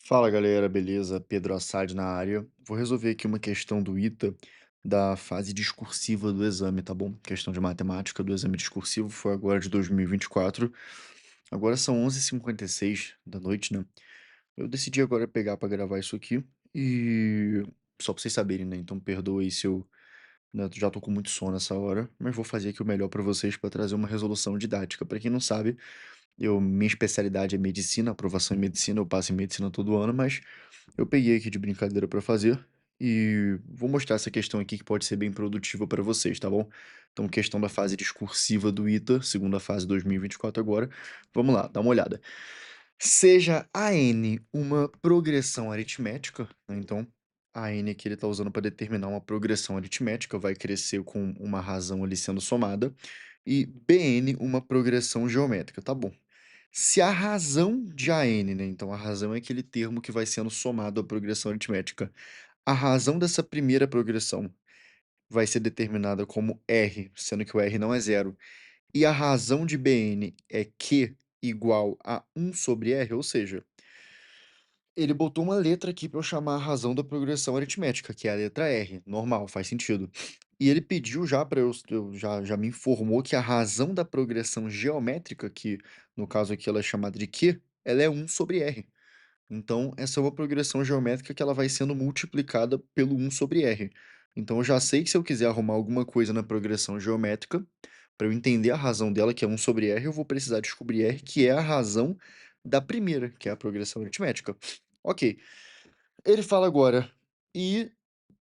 Fala galera, beleza? Pedro Assad na área. Vou resolver aqui uma questão do ITA da fase discursiva do exame, tá bom? Questão de matemática do exame discursivo foi agora de 2024. Agora são 11h56 da noite, né? Eu decidi agora pegar pra gravar isso aqui e só pra vocês saberem, né? Então perdoa aí se eu, né, já tô com muito sono nessa hora, mas vou fazer aqui o melhor pra vocês pra trazer uma resolução didática. Pra quem não sabe, minha especialidade é medicina, aprovação em medicina, eu passo em medicina todo ano, mas eu peguei aqui de brincadeira para fazer e vou mostrar essa questão aqui que pode ser bem produtiva para vocês, tá bom? Então, questão da fase discursiva do ITA, segunda fase 2024 agora. Vamos lá, dá uma olhada. Seja a n uma progressão aritmética, né? Então, a n que ele está usando para determinar uma progressão aritmética vai crescer com uma razão ali sendo somada, e bn uma progressão geométrica, tá bom. Se a razão de AN, né, então a razão é aquele termo que vai sendo somado à progressão aritmética. A razão dessa primeira progressão vai ser determinada como R, sendo que o R não é zero. E a razão de Bn é Q igual a 1 sobre R, ou seja, ele botou uma letra aqui para eu chamar a razão da progressão aritmética, que é a letra R. Normal, faz sentido. E ele pediu já para já me informou que a razão da progressão geométrica, que no caso aqui ela é chamada de Q, ela é 1 sobre R. Então, essa é uma progressão geométrica que ela vai sendo multiplicada pelo 1 sobre R. Então, eu já sei que se eu quiser arrumar alguma coisa na progressão geométrica, para eu entender a razão dela, que é 1 sobre R, eu vou precisar descobrir R, que é a razão da primeira, que é a progressão aritmética. Ok. Ele fala agora, e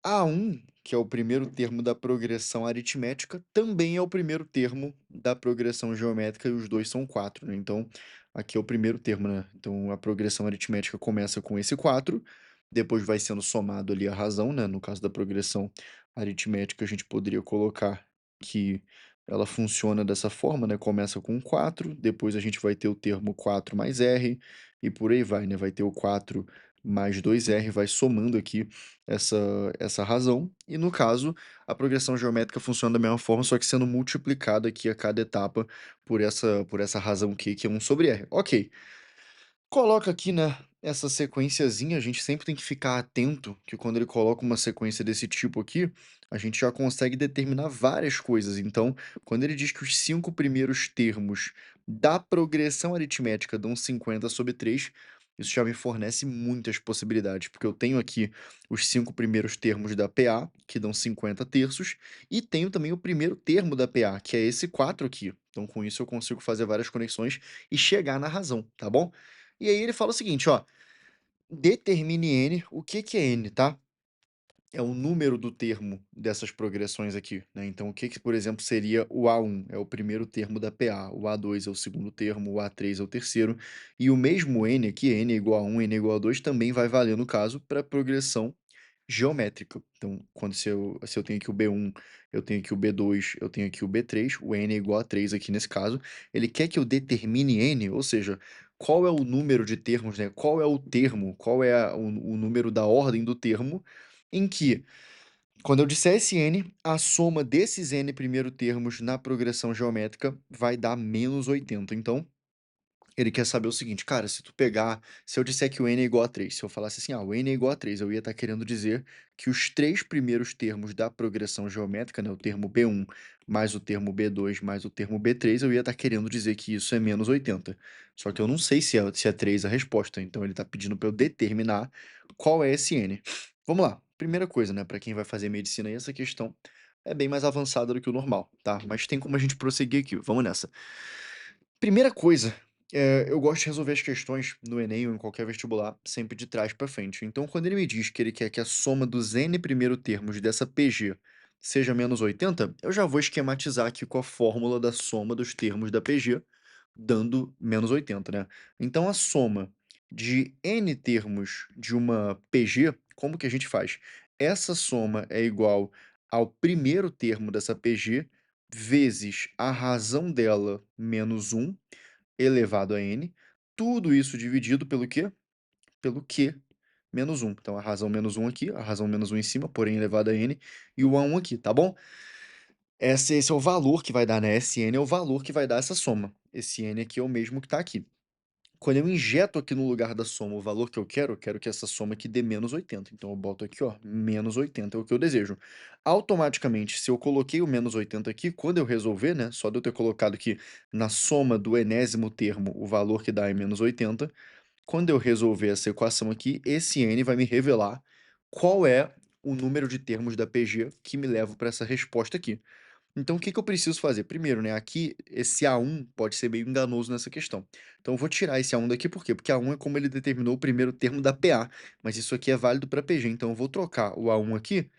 A1, que é o primeiro termo da progressão aritmética, também é o primeiro termo da progressão geométrica, e os dois são 4, né? Então, aqui é o primeiro termo, né? Então, a progressão aritmética começa com esse 4, depois vai sendo somado ali a razão, né? No caso da progressão aritmética, a gente poderia colocar que ela funciona dessa forma, né? Começa com 4, depois a gente vai ter o termo 4 mais R, e por aí vai, né? Vai ter o 4 mais 2R, vai somando aqui essa, essa razão, e no caso, a progressão geométrica funciona da mesma forma, só que sendo multiplicada aqui a cada etapa por essa razão Q, que é 1 sobre R. Ok. Coloca aqui, né, essa sequenciazinha, a gente sempre tem que ficar atento, que quando ele coloca uma sequência desse tipo aqui, a gente já consegue determinar várias coisas. Então, quando ele diz que os 5 primeiros termos da progressão aritmética dão 50 sobre 3, isso já me fornece muitas possibilidades, porque eu tenho aqui os 5 primeiros termos da PA, que dão 50 terços, e tenho também o primeiro termo da PA, que é esse 4 aqui. Então, com isso, eu consigo fazer várias conexões e chegar na razão, tá bom? E aí ele fala o seguinte, ó, determine n, o que que é n, tá? É o número do termo dessas progressões aqui, né? Então, o que que, por exemplo, seria o A1? É o primeiro termo da PA, o A2 é o segundo termo, o A3 é o terceiro, e o mesmo n aqui, n é igual a 1, n é igual a 2, também vai valer, no caso, para progressão geométrica. Então, se eu tenho aqui o B1, eu tenho aqui o B2, eu tenho aqui o B3, o n é igual a 3 aqui nesse caso, ele quer que eu determine n, ou seja, qual é o número de termos, né? Qual é o termo, qual é o número da ordem do termo, em que, quando eu disser esse n, a soma desses n primeiro termos na progressão geométrica vai dar menos 80. Então, ele quer saber o seguinte, cara, se eu disser que o n é igual a 3, se eu falasse assim, o n é igual a 3, eu ia estar querendo dizer que os 3 primeiros termos da progressão geométrica, né, o termo B1 mais o termo B2 mais o termo B3, eu ia estar querendo dizer que isso é menos 80. Só que eu não sei se é 3 a resposta, então ele está pedindo para eu determinar qual é esse n. Vamos lá, primeira coisa, né, para quem vai fazer medicina aí, essa questão é bem mais avançada do que o normal, tá? Mas tem como a gente prosseguir aqui, vamos nessa. Primeira coisa, eu gosto de resolver as questões no Enem ou em qualquer vestibular sempre de trás para frente. Então, quando ele me diz que ele quer que a soma dos n primeiro termos dessa PG seja menos 80, eu já vou esquematizar aqui com a fórmula da soma dos termos da PG, dando menos 80, né? Então, a soma de n termos de uma PG, como que a gente faz? Essa soma é igual ao primeiro termo dessa PG vezes a razão dela menos 1 elevado a n, tudo isso dividido pelo quê? Pelo q menos 1. Então, a razão menos 1 aqui, a razão menos 1 em cima, porém elevado a n, e o A1 aqui, tá bom? Esse é o valor que vai dar, né? Esse n é o valor que vai dar essa soma. Esse n aqui é o mesmo que está aqui. Quando eu injeto aqui no lugar da soma o valor que eu quero que essa soma aqui dê -80. Então eu boto aqui, ó, -80 é o que eu desejo. Automaticamente, se eu coloquei o -80 aqui, quando eu resolver, né, só de eu ter colocado aqui na soma do enésimo termo o valor que dá em -80, quando eu resolver essa equação aqui, esse n vai me revelar qual é o número de termos da PG que me leva para essa resposta aqui. Então o que que eu preciso fazer? Primeiro, né, aqui esse A1 pode ser meio enganoso nessa questão. Então eu vou tirar esse A1 daqui, por quê? Porque A1 é como ele determinou o primeiro termo da PA, mas isso aqui é válido para PG, então eu vou trocar o A1 aqui,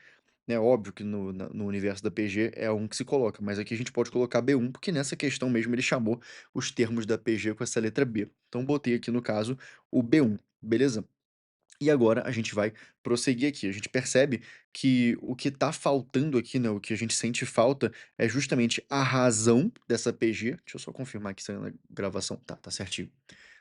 né, óbvio que no universo da PG é A1 que se coloca, mas aqui a gente pode colocar B1, porque nessa questão mesmo ele chamou os termos da PG com essa letra B. Então botei aqui no caso o B1, beleza? E agora a gente vai prosseguir aqui. A gente percebe que o que está faltando aqui, né, o que a gente sente falta é justamente a razão dessa PG. Deixa eu só confirmar aqui se tá na gravação. Tá certinho,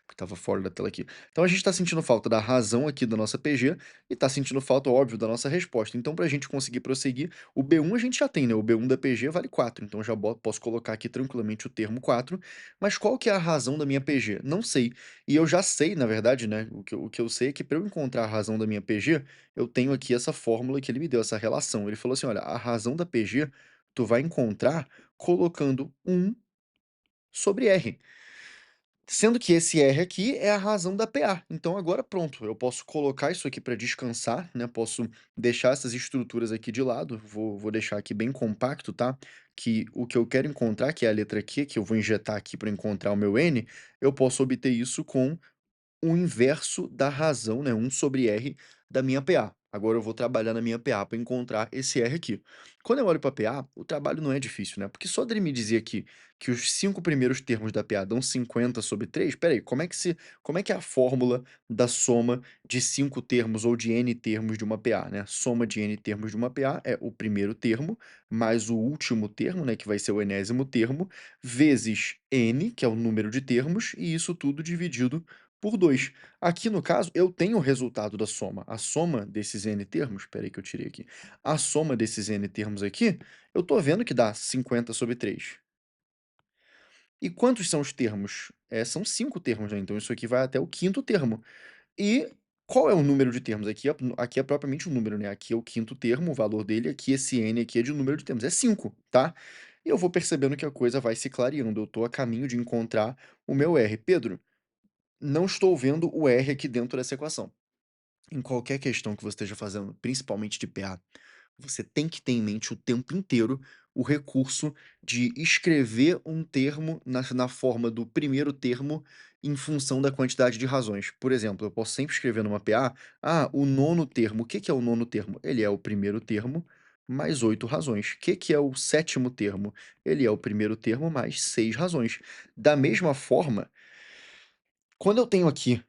porque estava fora da tela aqui. Então a gente está sentindo falta da razão aqui da nossa PG e está sentindo falta, óbvio, da nossa resposta. Então, para a gente conseguir prosseguir, o B1 a gente já tem, né? O B1 da PG vale 4. Então eu já posso colocar aqui tranquilamente o termo 4. Mas qual que é a razão da minha PG? Não sei. E eu já sei, na verdade, né? O que eu sei é que para eu encontrar a razão da minha PG, eu tenho aqui essa fórmula que ele me deu, essa relação. Ele falou assim: olha, a razão da PG tu vai encontrar colocando 1/R. Sendo que esse R aqui é a razão da PA. Então agora pronto, eu posso colocar isso aqui para descansar, né, posso deixar essas estruturas aqui de lado, vou deixar aqui bem compacto, tá, que o que eu quero encontrar, que é a letra Q, que eu vou injetar aqui para encontrar o meu N, eu posso obter isso com o inverso da razão, né, 1/R da minha PA. Agora eu vou trabalhar na minha PA para encontrar esse R aqui. Quando eu olho para a PA, o trabalho não é difícil, né, porque só dele me dizer aqui que os 5 primeiros termos da PA dão 50/3, espera aí, como é que é a fórmula da soma de 5 termos ou de n termos de uma PA, né? Soma de n termos de uma PA é o primeiro termo mais o último termo, né, que vai ser o enésimo termo, vezes n, que é o número de termos, e isso tudo dividido por 2. Aqui no caso, eu tenho o resultado da soma. A soma desses n termos, espera aí que eu tirei aqui. A soma desses n termos aqui, eu tô vendo que dá 50/3. E quantos são os termos? São 5 termos, né, então isso aqui vai até o quinto termo. E qual é o número de termos? Aqui é propriamente o número, né, aqui é o quinto termo, o valor dele, aqui esse n aqui é de número de termos, é 5, tá. E eu vou percebendo que a coisa vai se clareando, eu tô a caminho de encontrar o meu R. Pedro, não estou vendo o R aqui dentro dessa equação. Em qualquer questão que você esteja fazendo, principalmente de PA, você tem que ter em mente o tempo inteiro o recurso de escrever um termo na forma do primeiro termo em função da quantidade de razões. Por exemplo, eu posso sempre escrever numa PA, o nono termo. O que que é o nono termo? Ele é o primeiro termo mais 8 razões. O que que é o sétimo termo? Ele é o primeiro termo mais 6 razões. Da mesma forma, quando eu tenho aqui,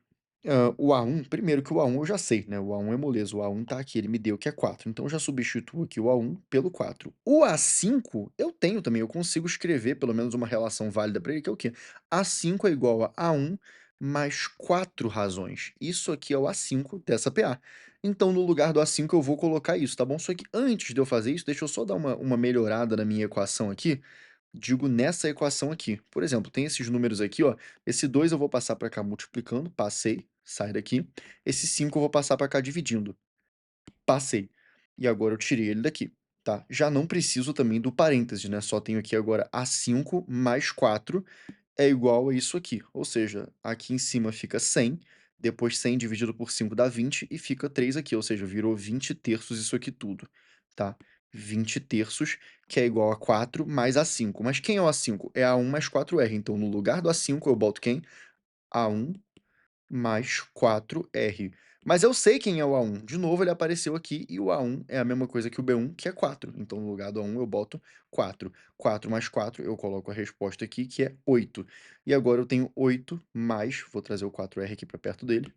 o A1, primeiro que o A1 eu já sei, né, o A1 é moleza, o A1 tá aqui, ele me deu que é 4, então eu já substituo aqui o A1 pelo 4. O A5 eu tenho também, eu consigo escrever pelo menos uma relação válida para ele, que é o quê? A5 é igual a A1 mais 4 razões. Isso aqui é o A5 dessa PA. Então no lugar do A5 eu vou colocar isso, tá bom? Só que antes de eu fazer isso, deixa eu só dar uma melhorada na minha equação aqui, digo nessa equação aqui. Por exemplo, tem esses números aqui, ó, esse 2 eu vou passar para cá multiplicando, passei, sai daqui. Esse 5 eu vou passar para cá dividindo, passei. E agora eu tirei ele daqui, tá? Já não preciso também do parênteses, né, só tenho aqui agora A5 mais 4 é igual a isso aqui, ou seja, aqui em cima fica 100, depois 100 dividido por 5 dá 20 e fica 3 aqui, ou seja, virou 20/3 isso aqui tudo, tá? 20/3, que é igual a 4 mais A5. Mas quem é o A5? É A1 mais 4R, então no lugar do A5 eu boto quem? A1 mais 4R. Mas eu sei quem é o A1. De novo, ele apareceu aqui e o A1 é a mesma coisa que o B1, que é 4. Então, no lugar do A1, eu boto 4. 4 mais 4, eu coloco a resposta aqui, que é 8. E agora eu tenho 8 mais, vou trazer o 4R aqui para perto dele.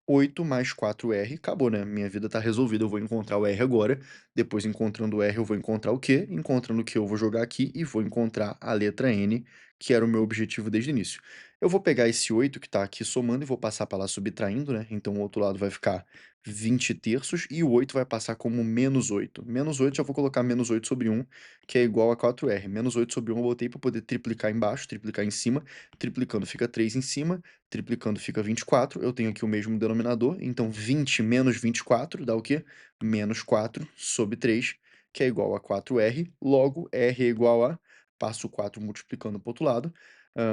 8 mais 4R, acabou, né? Minha vida tá resolvida, eu vou encontrar o R agora. Depois, encontrando o R, eu vou encontrar o Q. Encontrando o Q, eu vou jogar aqui e vou encontrar a letra N, que era o meu objetivo desde o início. Eu vou pegar esse 8 que está aqui somando e vou passar para lá subtraindo, né, então o outro lado vai ficar 20 terços e o 8 vai passar como menos 8. Menos 8 já vou colocar menos 8 sobre 1, que é igual a 4R. Menos 8 sobre 1 eu botei para poder triplicar embaixo, triplicar em cima. Triplicando fica 3 em cima, triplicando fica 24. Eu tenho aqui o mesmo denominador, então 20 menos 24 dá o quê? Menos 4 sobre 3, que é igual a 4R. Logo, R é igual a, passo o 4 multiplicando para o outro lado,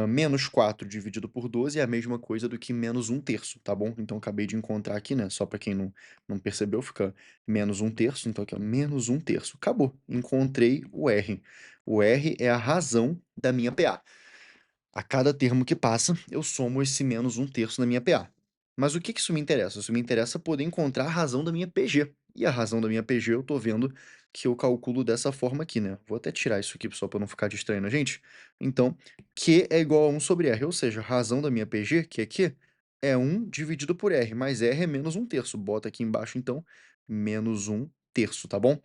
menos 4 dividido por 12 é a mesma coisa do que menos 1/3, tá bom? Então acabei de encontrar aqui, né, só para quem não percebeu, fica menos 1/3, então aqui, ó, menos 1/3. Acabou, encontrei o R. O R é a razão da minha PA. A cada termo que passa, eu somo esse menos 1/3 na minha PA. Mas o que que isso me interessa? Isso me interessa poder encontrar a razão da minha PG. E a razão da minha PG eu tô vendo que eu calculo dessa forma aqui, né? Vou até tirar isso aqui só para não ficar distraindo a gente. Então, Q é igual a 1 sobre R, ou seja, a razão da minha PG, que é Q, é 1 dividido por R, mas R é menos 1/3. Bota aqui embaixo, então, menos 1/3, tá bom?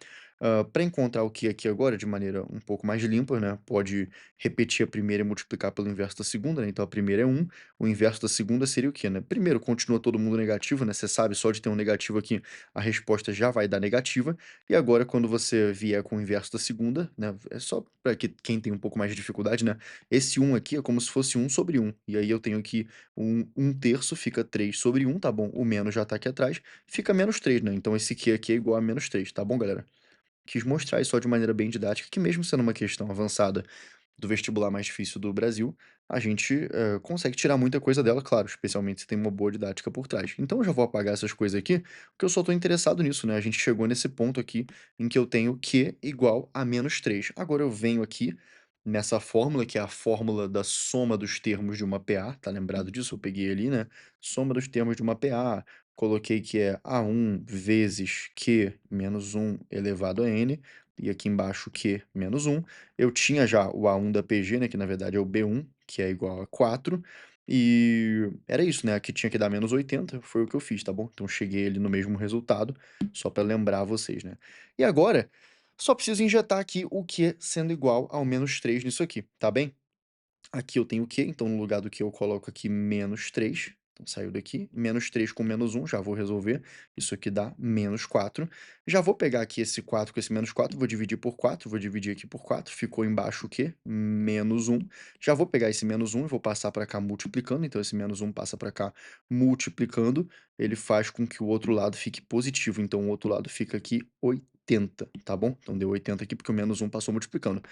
Para encontrar o Q aqui agora de maneira um pouco mais limpa, né? Pode repetir a primeira e multiplicar pelo inverso da segunda, né, então a primeira é 1, o inverso da segunda seria o quê, né? Primeiro, continua todo mundo negativo, né, você sabe, só de ter um negativo aqui, a resposta já vai dar negativa, e agora quando você vier com o inverso da segunda, né, é só para que quem tem um pouco mais de dificuldade, né, esse 1 aqui é como se fosse 1 sobre 1, e aí eu tenho aqui 1/3 fica 3 sobre 1, tá bom? O menos já tá aqui atrás, fica menos 3, né, então esse Q aqui é igual a menos 3, tá bom, galera? Quis mostrar isso só de maneira bem didática, que mesmo sendo uma questão avançada do vestibular mais difícil do Brasil, a gente, consegue tirar muita coisa dela, claro, especialmente se tem uma boa didática por trás. Então eu já vou apagar essas coisas aqui, porque eu só estou interessado nisso, né, a gente chegou nesse ponto aqui, em que eu tenho Q igual a menos 3. Agora eu venho aqui, nessa fórmula, que é a fórmula da soma dos termos de uma PA, tá lembrado disso? Eu peguei ali, né, soma dos termos de uma PA, coloquei que é A1 vezes Q menos 1 elevado a N, e aqui embaixo Q menos 1. Eu tinha já o A1 da PG, né, que na verdade é o B1, que é igual a 4, e era isso, né, aqui tinha que dar menos 80, foi o que eu fiz, tá bom? Então cheguei ali no mesmo resultado, só para lembrar vocês, né. E agora, só preciso injetar aqui o Q sendo igual ao menos 3 nisso aqui, tá bem? Aqui eu tenho o Q, então no lugar do Q eu coloco aqui menos 3. Então saiu daqui, menos 3 com menos 1, já vou resolver. Isso aqui dá menos 4. Já vou pegar aqui esse 4 com esse menos 4, vou dividir por 4, vou dividir aqui por 4, ficou embaixo o quê? Menos 1. Já vou pegar esse menos 1 e vou passar para cá multiplicando, então esse menos 1 passa para cá multiplicando, ele faz com que o outro lado fique positivo, então o outro lado fica aqui 80, tá bom? Então deu 80 aqui porque o menos 1 passou multiplicando.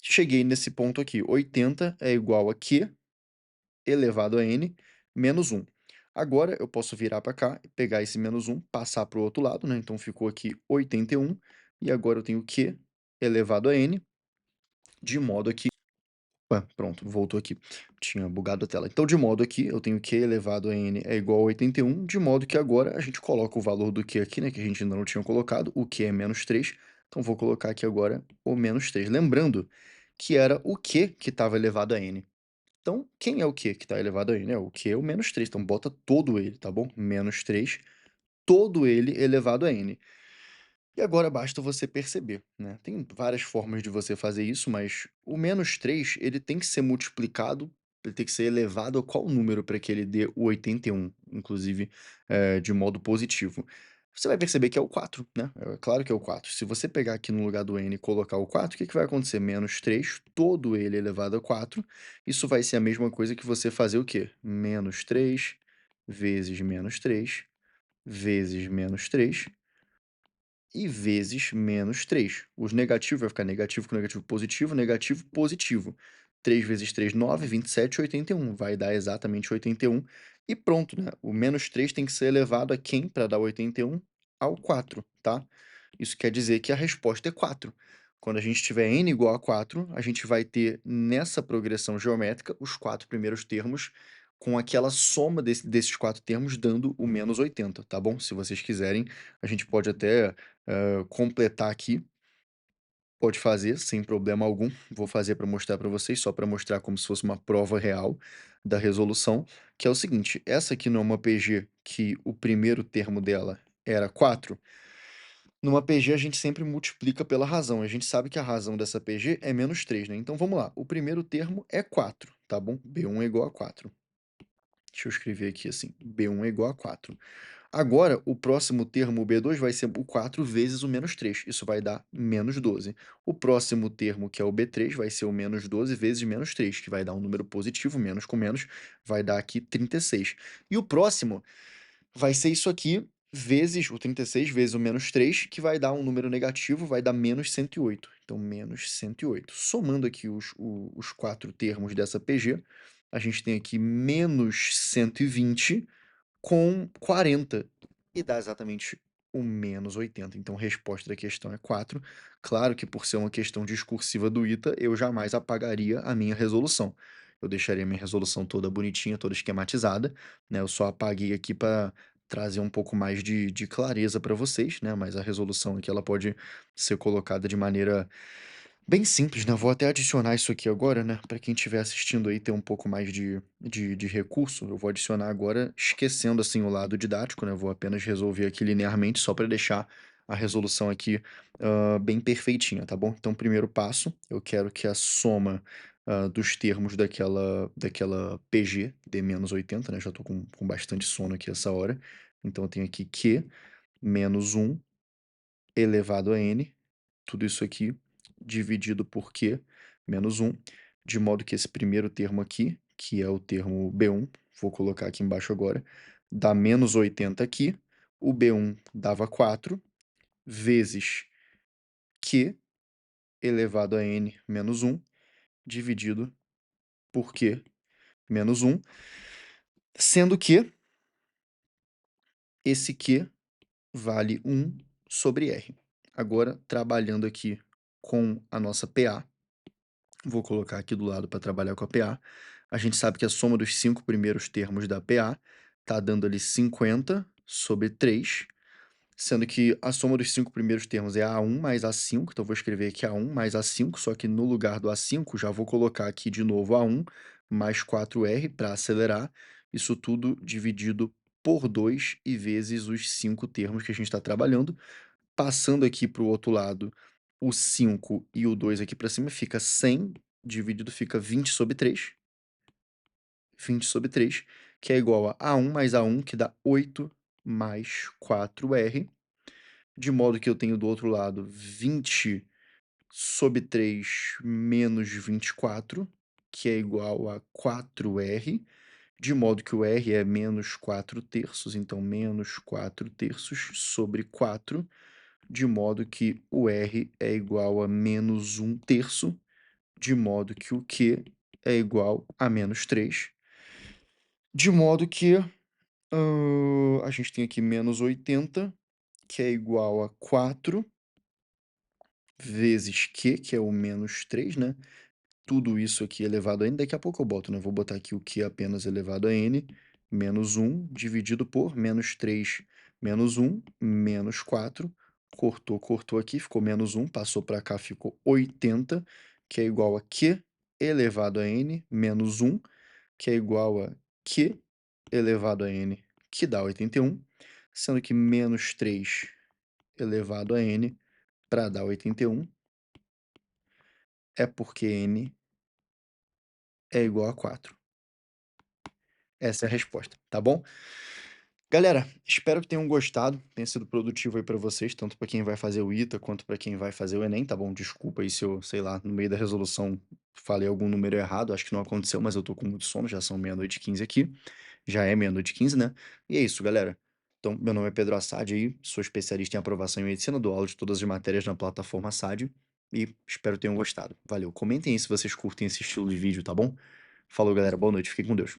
Cheguei nesse ponto aqui, 80 é igual a Q elevado a N menos 1. Agora eu posso virar para cá, pegar esse menos 1, passar para o outro lado, né, então ficou aqui 81, e agora eu tenho Q elevado a N, de modo que pronto, voltou aqui, tinha bugado a tela. Então de modo aqui, eu tenho Q elevado a N é igual a 81, de modo que agora a gente coloca o valor do Q aqui, né, que a gente ainda não tinha colocado, o Q é menos 3, então vou colocar aqui agora o menos 3. Lembrando que era o Q que estava elevado a N. Então, quem é o Q que está elevado a N? É o Q é o menos 3, então bota todo ele, tá bom? Menos 3, todo ele elevado a N. E agora basta você perceber, né? Tem várias formas de você fazer isso, mas o menos 3 ele tem que ser multiplicado, ele tem que ser elevado a qual número para que ele dê o 81, inclusive, de modo positivo? Você vai perceber que é o 4, né? É claro que é o 4. Se você pegar aqui no lugar do n e colocar o 4, o que que vai acontecer? Menos 3, todo ele elevado a 4. Isso vai ser a mesma coisa que você fazer o quê? Menos 3 vezes menos 3 vezes menos 3 e vezes menos 3. Os negativos vai ficar negativo com negativo positivo, negativo positivo. 3 vezes 3, 9, 27, 81. Vai dar exatamente 81. E pronto, né? O menos 3 tem que ser elevado a quem para dar 81? Ao 4, tá? Isso quer dizer que a resposta é 4. Quando a gente tiver n igual a 4, a gente vai ter nessa progressão geométrica os 4 primeiros termos com aquela soma desses 4 termos dando o menos 80, tá bom? Se vocês quiserem, a gente pode até completar aqui, pode fazer sem problema algum. Vou fazer para mostrar para vocês, só para mostrar como se fosse uma prova real da resolução, que é o seguinte: essa aqui não é uma PG que o primeiro termo dela era 4. Numa PG a gente sempre multiplica pela razão. A gente sabe que a razão dessa PG é menos 3, né? Então vamos lá. O primeiro termo é 4. tá bom? B1 é igual a 4. Deixa eu escrever aqui assim, B1 é igual a 4. Agora, o próximo termo, o B2, vai ser o 4 vezes o menos 3. Isso vai dar menos 12. O próximo termo, que é o B3, vai ser o menos 12 vezes menos 3, que vai dar um número positivo, menos com menos, vai dar aqui 36. E o próximo vai ser isso aqui, vezes o 36 vezes o menos 3, que vai dar um número negativo, vai dar menos 108. Então, menos 108. Somando aqui os quatro termos dessa PG, a gente tem aqui menos 120 com 40 e dá exatamente o menos 80. Então, a resposta da questão é 4. Claro que por ser uma questão discursiva do ITA, eu jamais apagaria a minha resolução. Eu deixaria a minha resolução toda bonitinha, toda esquematizada, né? Eu só apaguei aqui para trazer um pouco mais de clareza para vocês, né? Mas a resolução aqui ela pode ser colocada de maneira bem simples, né, vou até adicionar isso aqui agora, né, para quem estiver assistindo aí ter um pouco mais de recurso, eu vou adicionar agora esquecendo, assim, o lado didático, né, vou apenas resolver aqui linearmente só para deixar a resolução aqui, bem perfeitinha, tá bom? Então primeiro passo, eu quero que a soma, dos termos daquela PG dê menos 80, né, já tô com bastante sono aqui essa hora, então eu tenho aqui Q menos 1 elevado a N, tudo isso aqui dividido por Q menos 1, de modo que esse primeiro termo aqui, que é o termo B1, vou colocar aqui embaixo agora, dá menos 80 aqui, o B1 dava 4, vezes Q elevado a N menos 1, dividido por Q menos 1, sendo que esse Q vale 1 sobre R. Agora, trabalhando aqui com a nossa PA, vou colocar aqui do lado para trabalhar com a PA. A gente sabe que a soma dos 5 primeiros termos da PA tá dando ali 50 sobre 3, sendo que a soma dos 5 primeiros termos é A1 mais A5, então eu vou escrever aqui A1 mais A5, só que no lugar do A5 já vou colocar aqui de novo A1 mais 4R para acelerar, isso tudo dividido por 2 e vezes os 5 termos que a gente está trabalhando. Passando aqui para o outro lado, o 5 e o 2 aqui para cima fica 100, dividido fica 20 sobre 3. 20 sobre 3, que é igual a A1 mais A1, que dá 8 mais 4R, de modo que eu tenho do outro lado 20 sobre 3 menos 24, que é igual a 4R, de modo que o R é menos 4 terços, então menos 4 terços sobre 4, de modo que o R é igual a menos 1 terço, de modo que o Q é igual a menos 3, de modo que a gente tem aqui menos 80, que é igual a 4 vezes Q, que é o menos 3, né? Tudo isso aqui elevado a n, daqui a pouco eu boto, né? Vou botar aqui o Q apenas elevado a n, menos 1 dividido por menos 3, menos 1, menos 4, cortou, cortou aqui, ficou menos 1, passou para cá, ficou 80, que é igual a Q elevado a n, menos 1, que é igual a Q elevado a n, que dá 81, sendo que menos 3 elevado a n para dar 81 é porque n é igual a 4. Essa é a resposta, tá bom? Galera, espero que tenham gostado, tenha sido produtivo aí pra vocês, tanto pra quem vai fazer o ITA quanto pra quem vai fazer o Enem, tá bom? Desculpa aí se eu, sei lá, no meio da resolução falei algum número errado, acho que não aconteceu, mas eu tô com muito sono, já são meia-noite e 15 aqui, já é meia-noite e 15, né? E é isso, galera. Então, meu nome é Pedro Assad aí, sou especialista em aprovação em medicina, dou aula de todas as matérias na plataforma Assad e espero que tenham gostado. Valeu, comentem aí se vocês curtem esse estilo de vídeo, tá bom? Falou, galera, boa noite, fiquem com Deus.